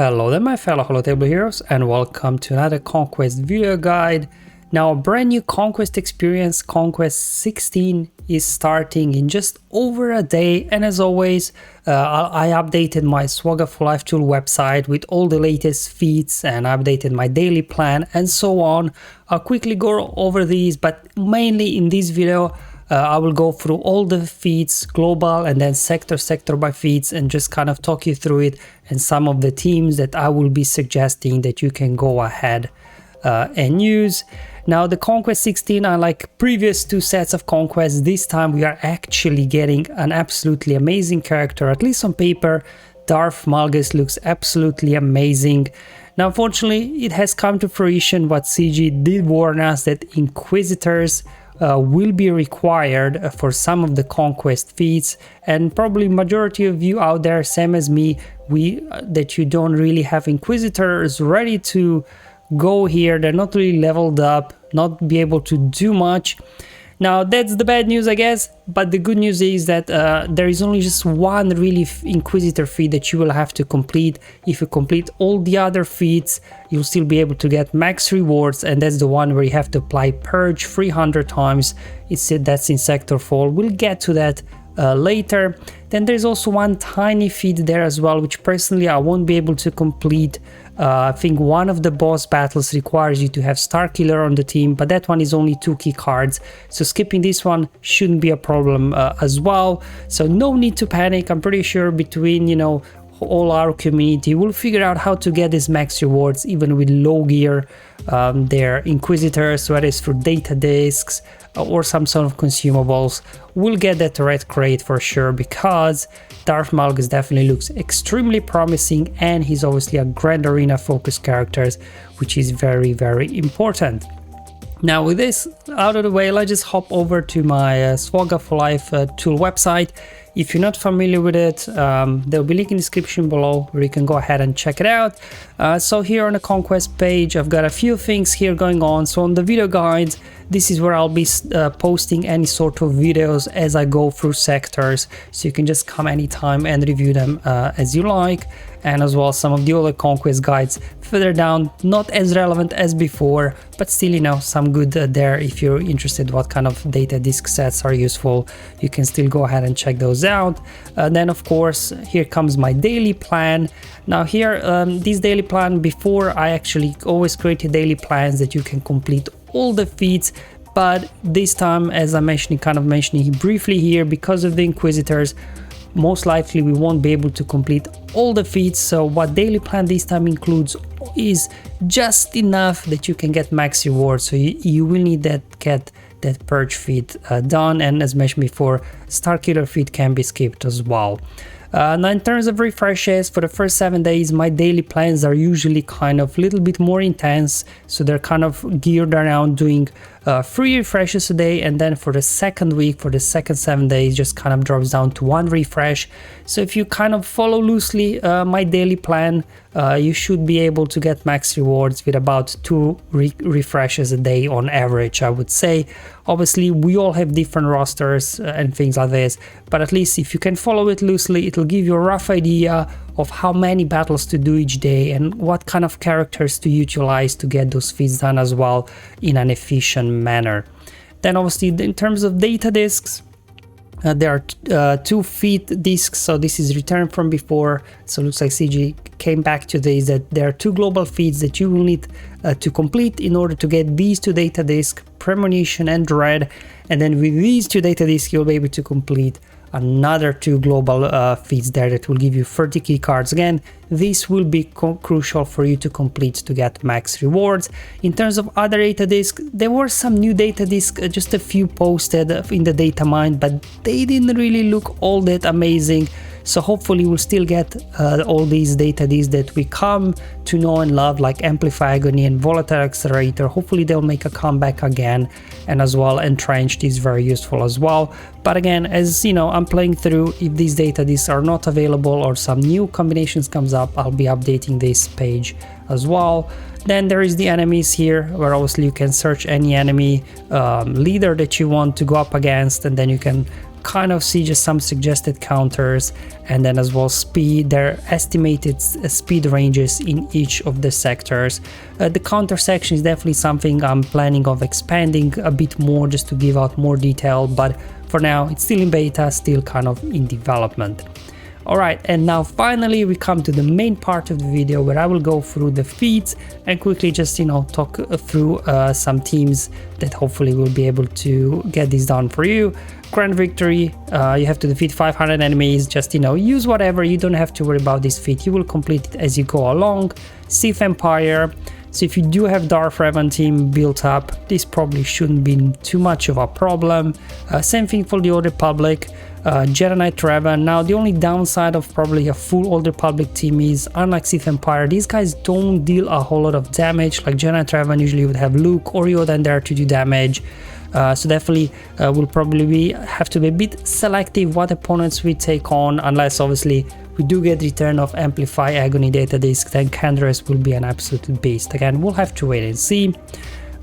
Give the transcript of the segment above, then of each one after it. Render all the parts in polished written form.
Hello there my fellow holotable heroes and welcome to another Conquest video guide. Now a brand new Conquest experience, Conquest 16, is starting in just over a day, and as always I updated my SWGOH Life Tool website with all the latest feats and updated my daily plan and so on. I'll quickly go over these, but mainly in this video I will go through all the feats, global and then sector by feats, and just kind of talk you through it and some of the teams that I will be suggesting that you can go ahead and use. Now the Conquest 16, unlike previous two sets of Conquest, this time we are actually getting an absolutely amazing character, at least on paper. Darth Malgus looks absolutely amazing. Now unfortunately it has come to fruition what CG did warn us, that Inquisitors will be required for some of the Conquest feats, and probably majority of you out there, same as me, that you don't really have Inquisitors ready to go here. They're not really leveled up, not be able to do much. Now that's the bad news, I guess, but the good news is that there is only just one really Inquisitor feat that you will have to complete. If you complete all the other feats, you'll still be able to get max rewards, and that's the one where you have to apply Purge 300 times. That's in Sector 4. We'll get to that later. Then there's also one tiny feat there as well, which personally I won't be able to complete. I think one of the boss battles requires you to have Starkiller on the team, but that one is only 2 key cards, so skipping this one shouldn't be a problem as well. So no need to panic. I'm pretty sure between, you know, all our community we'll figure out how to get these max rewards even with low gear. They're Inquisitors, whether it's for data discs or some sort of consumables. We'll get that red crate for sure, because Darth Malgus definitely looks extremely promising, and he's obviously a Grand Arena focused character, which is very important. Now with this out of the way, let's just hop over to my SWGOH Life Tool website. If you're not familiar with it, there'll be a link in the description below where you can go ahead and check it out. So here on the Conquest page, I've got a few things here going on. So on the video guides, this is where I'll be posting any sort of videos as I go through sectors, so you can just come anytime and review them as you like. And as well some of the other Conquest guides further down, not as relevant as before, but still, you know, some good there. If you're interested what kind of data disk sets are useful, you can still go ahead and check those out. Then of course here comes my daily plan. Now here, this daily plan, before I actually always created daily plans that you can complete all the feats, but this time, as I'm mentioning briefly here, because of the Inquisitors, most likely we won't be able to complete all the feats. So what daily plan this time includes is just enough that you can get max rewards. So you will need get that Purge feat done, and as mentioned before, Starkiller feat can be skipped as well. Now in terms of refreshes, for the first 7 days my daily plans are usually kind of a little bit more intense, so they're kind of geared around doing 3 refreshes a day, and then for the second week, for the second 7 days, just kind of drops down to 1 refresh. So if you kind of follow loosely my daily plan, you should be able to get max rewards with about 2 refreshes a day on average, I would say. Obviously we all have different rosters and things like this, but at least if you can follow it loosely, it'll give you a rough idea of how many battles to do each day and what kind of characters to utilize to get those feats done as well in an efficient manner. Then obviously in terms of data discs, there are 2 feat discs, so this is returned from before. So it looks like CG came back to this, that there are 2 global feats that you will need to complete in order to get these 2 data discs, Premonition and Dread, and then with these 2 data discs you'll be able to complete another 2 global feats there that will give you 30 key cards. Again, this will be crucial for you to complete to get max rewards. In terms of other data discs, there were some new data discs, just a few posted in the data mine, but they didn't really look all that amazing. So hopefully we'll still get all these data discs that we come to know and love, like Amplify Agony and Volatile Accelerator. Hopefully they'll make a comeback again, and as well Entrenched is very useful as well. But again, as you know, I'm playing through, if these data discs are not available or some new combinations comes up, I'll be updating this page as well. Then there is the enemies here, where obviously you can search any enemy leader that you want to go up against, and then you can kind of see just some suggested counters, and then as well speed, their estimated speed ranges in each of the sectors. The counter section is definitely something I'm planning of expanding a bit more, just to give out more detail, but for now it's still in beta, still kind of in development. Alright, and now finally we come to the main part of the video, where I will go through the feats and quickly just, you know, talk through some teams that hopefully will be able to get this done for you. Grand victory, you have to defeat 500 enemies, just, you know, use whatever, you don't have to worry about this feat, you will complete it as you go along. Sith Empire, so if you do have Darth Revan team built up, this probably shouldn't be too much of a problem. Same thing for the Old Republic. Jedi Knight Revan. Now the only downside of probably a full Old Republic team is, unlike Sith Empire, these guys don't deal a whole lot of damage. Like Jedi Knight Revan usually would have Luke or Yoda in there to do damage. So definitely will probably have to be a bit selective what opponents we take on, unless obviously we do get return of Amplify Agony Data Disc, then Canderous will be an absolute beast. Again, we'll have to wait and see.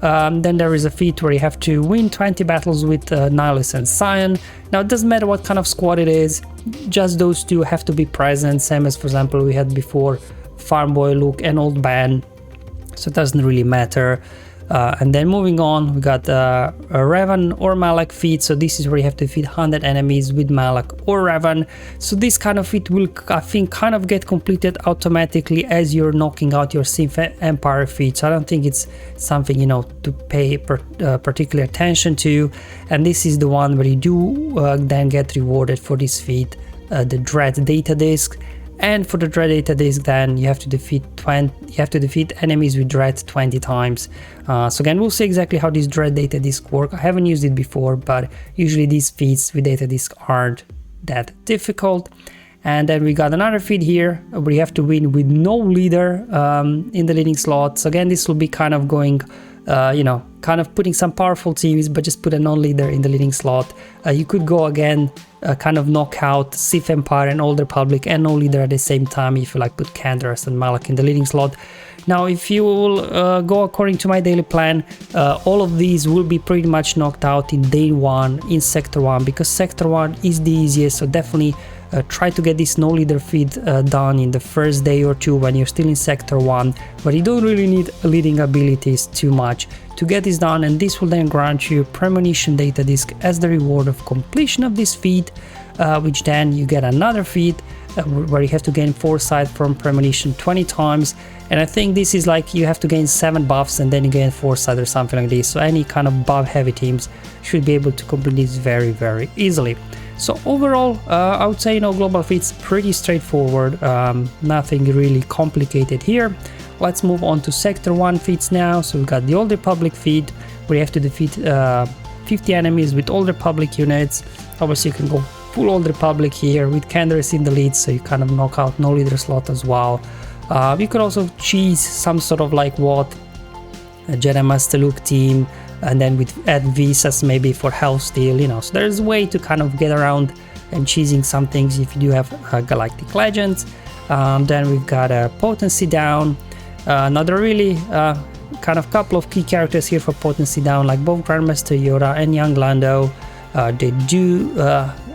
Then there is a feat where you have to win 20 battles with Nihilus and Scion. Now it doesn't matter what kind of squad it is, just those two have to be present, same as for example we had before Farm Boy, Luke and Old Man, so it doesn't really matter. And then moving on, we got a Revan or Malak feat. So this is where you have to defeat 100 enemies with Malak or Revan. So this kind of feat will, I think, kind of get completed automatically as you're knocking out your Sith Empire feat. So I don't think it's something, you know, to pay particular attention to. And this is the one where you do then get rewarded for this feat, the Dread Data Disc. And for the Dread Data Disc, then you have to defeat enemies with Dread 20 times. So again, we'll see exactly how these Dread Data Disc work. I haven't used it before, but usually these feats with Data Disc aren't that difficult. And then we got another feat here where you have to win with no leader in the leading slot. So again, this will be kind of going, you know, kind of putting some powerful teams, but just put a non-leader in the leading slot. You could go again, kind of knock out Sith Empire and Old Republic and no leader at the same time if you like put Canderous and Malak in the leading slot. Now if you will go according to my daily plan, all of these will be pretty much knocked out in day 1 in Sector 1, because Sector 1 is the easiest, so definitely try to get this no leader feat done in the first day or two when you're still in Sector 1, but you don't really need leading abilities too much to get this done, and this will then grant you Premonition Data Disc as the reward of completion of this feat, which then you get another feat where you have to gain Foresight from Premonition 20 times, and I think this is like you have to gain 7 buffs and then you gain Foresight or something like this, so any kind of buff heavy teams should be able to complete this very, very easily. So overall, I would say, you know, global feats pretty straightforward, nothing really complicated here. Let's move on to Sector 1 feats now. So we got the Old Republic feat where you have to defeat 50 enemies with Old Republic units. Obviously you can go full Old Republic here with Canderous in the lead, so you kind of knock out no leader slot as well. You could also cheese some sort of like what a Jedi Master Luke team, and then with add visas maybe for health steal, you know, so there's a way to kind of get around and cheesing some things if you do have Galactic Legends. Then we've got a potency down, another really kind of couple of key characters here for potency down, like both Grandmaster Yoda and young Lando. They do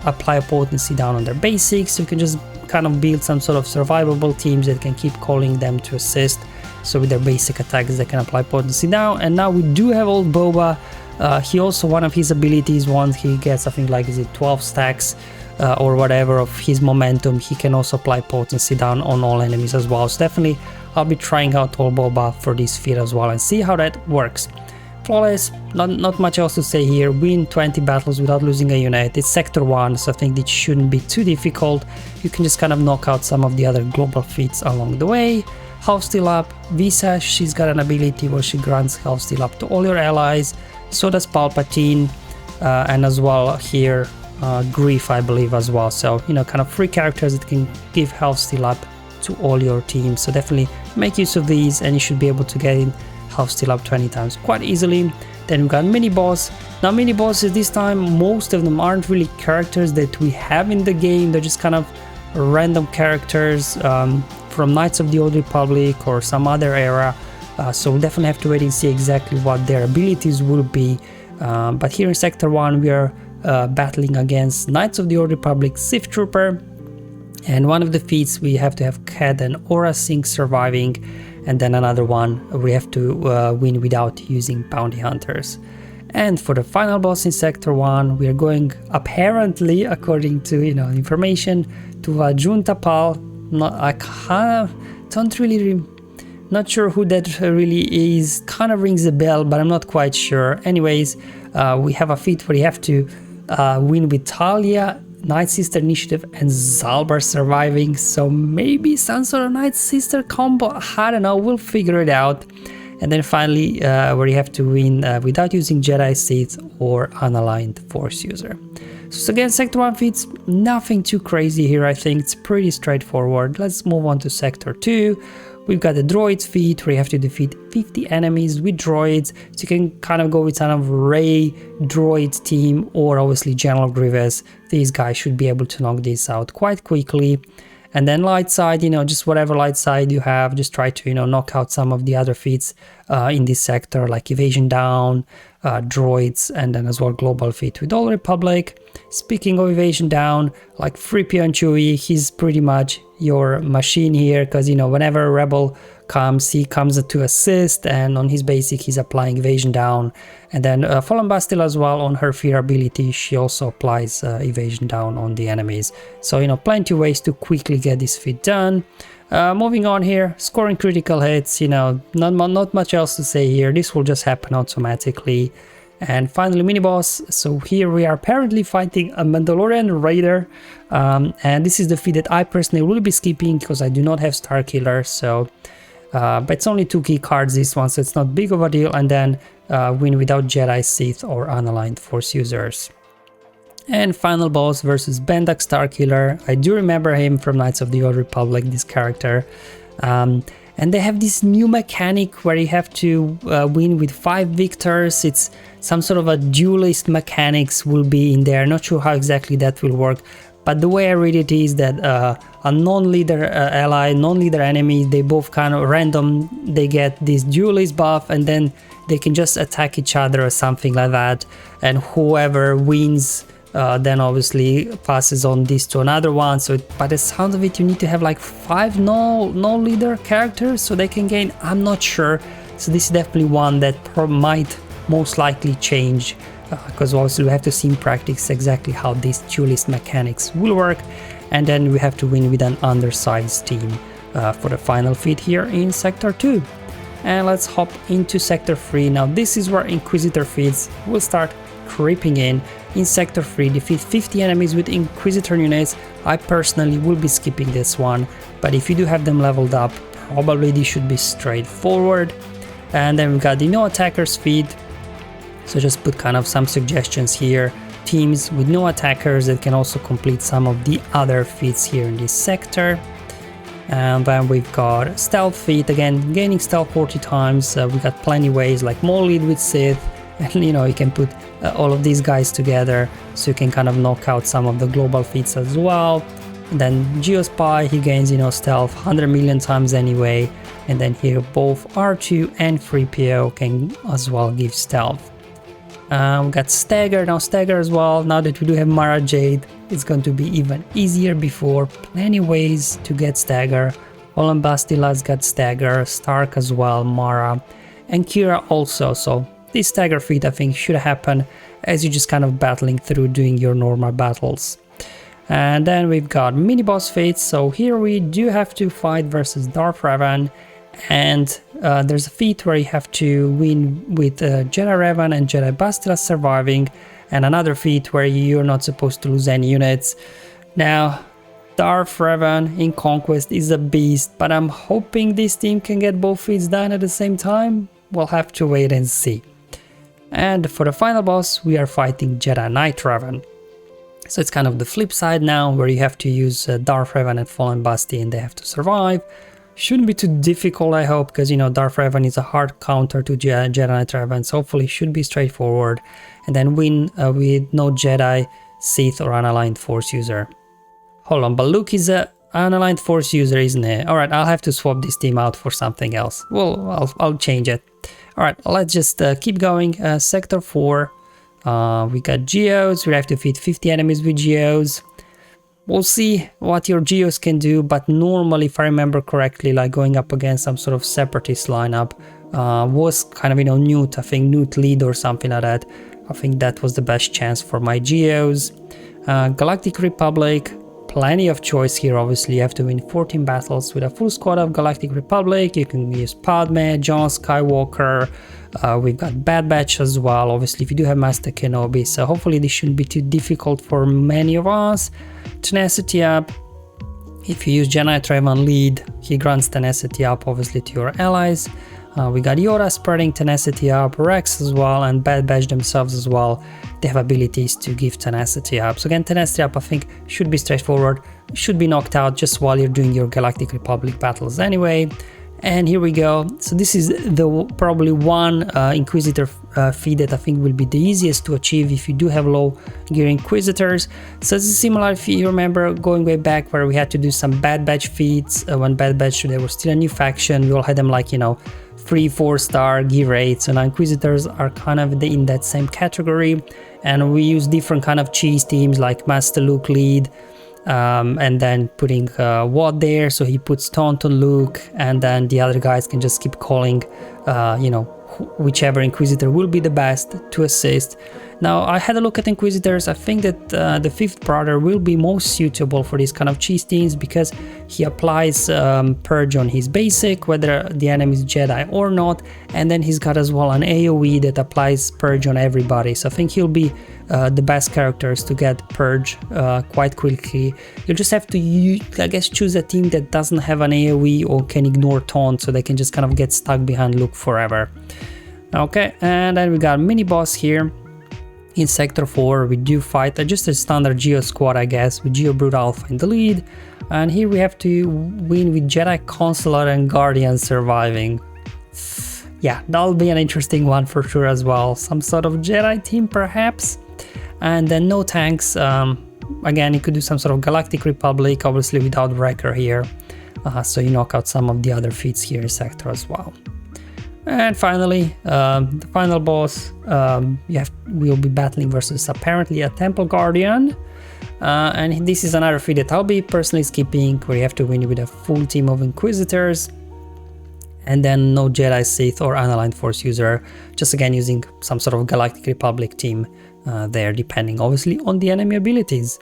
apply a potency down on their basics, so you can just kind of build some sort of survivable teams that can keep calling them to assist. So with their basic attacks they can apply potency down. And now we do have old Boba. He also, one of his abilities, once he gets, I think like, is it 12 stacks or whatever of his momentum, he can also apply potency down on all enemies as well. So definitely I'll be trying out old Boba for this feat as well and see how that works. Flawless, not much else to say here. Win 20 battles without losing a unit. It's Sector 1, so I think it shouldn't be too difficult. You can just kind of knock out some of the other global feats along the way. Health steal up, Visa, she's got an ability where she grants health steal up to all your allies. So does Palpatine, and as well here Grief, I believe, as well. So, you know, kind of 3 characters that can give health steal up to all your teams. So definitely make use of these and you should be able to get in health steal up 20 times quite easily. Then we've got mini boss. Now mini bosses this time, most of them aren't really characters that we have in the game. They're just kind of random characters from Knights of the Old Republic or some other era. So we'll definitely have to wait and see exactly what their abilities will be. But here in Sector 1 we are battling against Knights of the Old Republic Sith Trooper. And one of the feats we have to have Cad and Aura Sync surviving, and then another one we have to win without using bounty hunters. And for the final boss in Sector 1, we are going, apparently, according to information, to Junta Pal. Not sure who that really is. Kind of rings a bell, but I'm not quite sure. Anyways, we have a feat where you have to win with Talia, Night Sister Initiative, and Zalbar surviving. So maybe some sort of Night Sister combo. I don't know. We'll figure it out. And then finally, where you have to win without using Jedi, Sith, or unaligned Force user. So again, Sector 1 feats, nothing too crazy here, I think. It's pretty straightforward. Let's move on to Sector 2. We've got the droids feat, where you have to defeat 50 enemies with droids. So you can kind of go with some of Rey droid team, or obviously General Grievous. These guys should be able to knock this out quite quickly. And then light side, just whatever light side you have, just try to, knock out some of the other feats in this sector, like Evasion Down, droids, and then as well global feat with Old Republic. Speaking of Evasion Down, like 3PO and Chewie, he's pretty much your machine here, because, whenever a rebel comes, he comes to assist, and on his basic, he's applying Evasion Down. And then Fallen Bastille as well, on her fear ability, she also applies Evasion Down on the enemies. So, plenty of ways to quickly get this feat done. Moving on here, scoring critical hits, not much else to say here. This will just happen automatically. And finally, mini boss. So here we are apparently fighting a Mandalorian Raider, and this is the feat that I personally will be skipping because I do not have Star Killer. So, but it's only 2 key cards this one, so it's not big of a deal. And then win without Jedi, Sith, or unaligned Force users. And final boss versus Bendak Starkiller. I do remember him from Knights of the Old Republic, this character. And they have this new mechanic where you have to win with 5 victors. It's some sort of a duelist mechanics will be in there. Not sure how exactly that will work. But the way I read it is that a non-leader ally, non-leader enemy, they both kind of random, they get this duelist buff, and then they can just attack each other or something like that. And whoever wins then obviously passes on this to another one. So by the sound of it, you need to have like 5 no leader characters so they can gain. I'm not sure. So this is definitely one that might most likely change, because obviously we have to see in practice exactly how these duelist mechanics will work. And then we have to win with an undersized team for the final feat here in Sector 2. And let's hop into Sector 3. Now this is where Inquisitor feats will start creeping in. In Sector 3, defeat 50 enemies with Inquisitor units. I personally will be skipping this one, but if you do have them leveled up, probably this should be straightforward. And then we've got the no attackers feat. So just put kind of some suggestions here. Teams with no attackers that can also complete some of the other feats here in this sector. And then we've got stealth feat, again gaining stealth 40 times. We've got plenty ways like more lead with Sith. And you can put all of these guys together, so you can kind of knock out some of the global feats as well. And then Geospy, he gains stealth 100 million times anyway. And then here both R2 and 3PO can as well give stealth. We got Stagger, now Stagger as well. Now that we do have Mara Jade, it's going to be even easier before. Plenty ways to get Stagger. Fallen Bastilla's got Stagger, Stark as well, Mara, and Kira also. So this Stagger feat I think should happen as you're just kind of battling through doing your normal battles. And then we've got mini boss feats. So here we do have to fight versus Darth Revan, and there's a feat where you have to win with Jedi Revan and Jedi Bastila surviving, and another feat where you're not supposed to lose any units. Now Darth Revan in Conquest is a beast, but I'm hoping this team can get both feats done at the same time. We'll have to wait and see. And for the final boss, we are fighting Jedi Knight Revan. So it's kind of the flip side now, where you have to use Darth Revan and Fallen Basti, and they have to survive. Shouldn't be too difficult, I hope, because Darth Revan is a hard counter to Jedi Knight Revan, so hopefully it should be straightforward. And then win with no Jedi, Sith, or unaligned Force user. Hold on, but Luke is a unaligned Force user, isn't he? Alright, I'll have to swap this team out for something else. Well, I'll change it. Alright, let's just keep going. Sector 4. We got geodes, we have to feed 50 enemies with geodes. We'll see what your geos can do, but normally, if I remember correctly, like going up against some sort of separatist lineup was kind of, you know, Newt, I think Newt lead or something like that. I think that was the best chance for my geos. Galactic Republic, plenty of choice here. Obviously, you have to win 14 battles with a full squad of Galactic Republic. You can use Padme, John Skywalker. We've got Bad Batch as well. Obviously, if you do have Master Kenobi, so hopefully this shouldn't be too difficult for many of us. Tenacity up. If you use Jedi Trayvon lead, he grants tenacity up, obviously, to your allies. We got Yoda spreading tenacity up, Rex as well, and Bad Batch themselves as well. They have abilities to give tenacity up. So again, tenacity up, I think, should be straightforward. Should be knocked out just while you're doing your Galactic Republic battles anyway. And here we go. So this is the probably one Inquisitor feat that I think will be the easiest to achieve if you do have low gear Inquisitors. So it's similar if you remember going way back where we had to do some Bad Batch feats. When Bad Batch, they were still a new faction. We all had them like, you know, 3-4 star gear rates, and Inquisitors are kind of in that same category. And we use different kind of cheese teams like Master Luke lead, and then putting Watt there, so he puts taunt on Luke, and then the other guys can just keep calling, you know, whichever Inquisitor will be the best to assist. Now, I had a look at Inquisitors. I think that the fifth brother will be most suitable for these kind of cheese teams because he applies Purge on his basic, whether the enemy is Jedi or not, and then he's got as well an AoE that applies Purge on everybody. So I think he'll be the best characters to get Purge quite quickly. You'll just have to, I guess, choose a team that doesn't have an AoE or can ignore taunt, so they can just kind of get stuck behind Luke forever. Okay, and then we got mini boss here. In Sector 4, we do fight just a standard Geo squad, I guess, with Geo Brute Alpha in the lead. And here we have to win with Jedi Consular and Guardian surviving. Yeah, that'll be an interesting one for sure as well. Some sort of Jedi team, perhaps. And then no tanks. Again, you could do some sort of Galactic Republic, obviously without Wrecker here. So you knock out some of the other feats here in Sector as well. And finally, the final boss, we'll be battling versus apparently a Temple Guardian. And this is another feat that I'll be personally skipping, where you have to win with a full team of Inquisitors. And then no Jedi, Sith or Unaligned Force user, just again using some sort of Galactic Republic team there, depending obviously on the enemy abilities.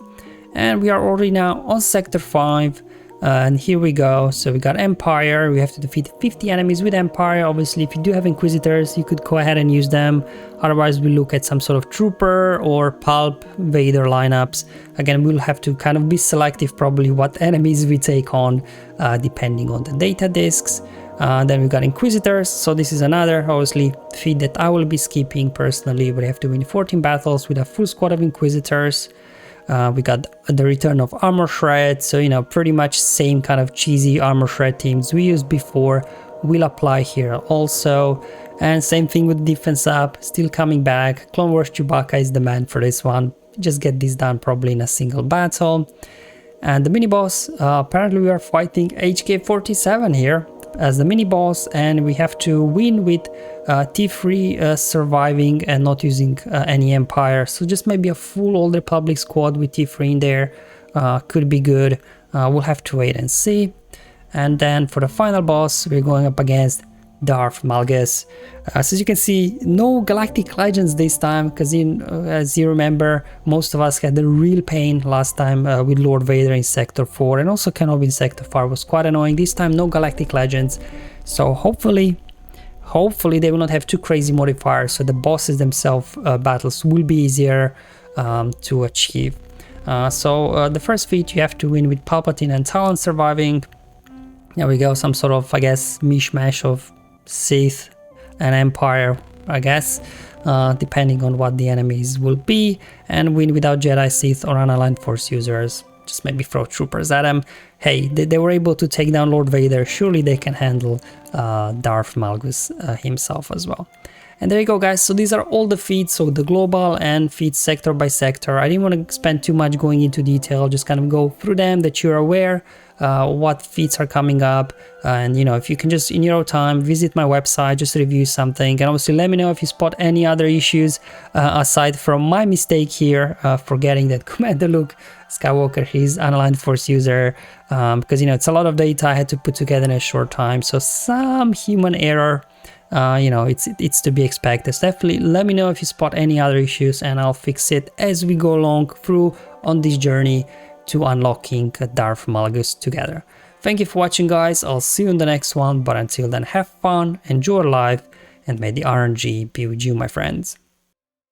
And we are already now on Sector 5. And here we go. So we got Empire. We have to defeat 50 enemies with Empire. Obviously, if you do have Inquisitors, you could go ahead and use them. Otherwise, we look at some sort of Trooper or Pulp Vader lineups. Again, we'll have to kind of be selective probably what enemies we take on, depending on the data discs. Then we got Inquisitors. So this is another, obviously, feat that I will be skipping personally. We have to win 14 battles with a full squad of Inquisitors. We got the return of Armor Shred, so, you know, pretty much same kind of cheesy Armor Shred teams we used before will apply here also. And same thing with Defense Up, still coming back. Clone Wars Chewbacca is the man for this one. Just get this done probably in a single battle. And the mini boss, apparently we are fighting HK-47 here as the mini boss, and we have to win with T3 surviving and not using any Empire. So just maybe a full Old Republic squad with T3 in there could be good. We'll have to wait and see. And then for the final boss, we're going up against Darth Malgus. So as you can see, no Galactic Legends this time, because as you remember, most of us had the real pain last time with Lord Vader in Sector 4, and also Kenobi in Sector 5 was quite annoying. This time no Galactic Legends, so hopefully they will not have too crazy modifiers, so the bosses themselves battles will be easier to achieve. So the first feat, you have to win with Palpatine and Talon surviving. There we go, some sort of, I guess, mishmash of Sith and Empire, I guess, depending on what the enemies will be, and win without Jedi, Sith or Unaligned Force users. Just maybe throw troopers at them. Hey, they were able to take down Lord Vader, surely they can handle Darth Malgus himself as well. And there you go, guys. So these are all the feats, so the global and feats sector by sector. I didn't want to spend too much going into detail, just kind of go through them that you're aware what feats are coming up. And you know, if you can just in your own time visit my website, just review something, and obviously let me know if you spot any other issues aside from my mistake here, forgetting that Commander Luke Skywalker, he's unaligned force user, because you know, it's a lot of data I had to put together in a short time, so some human error, you know, it's to be expected. So definitely let me know if you spot any other issues, and I'll fix it as we go along through on this journey to unlocking Darth Malgus together. Thank you for watching, guys. I'll see you in the next one, but until then, have fun, enjoy life, and may the RNG be with you, my friends.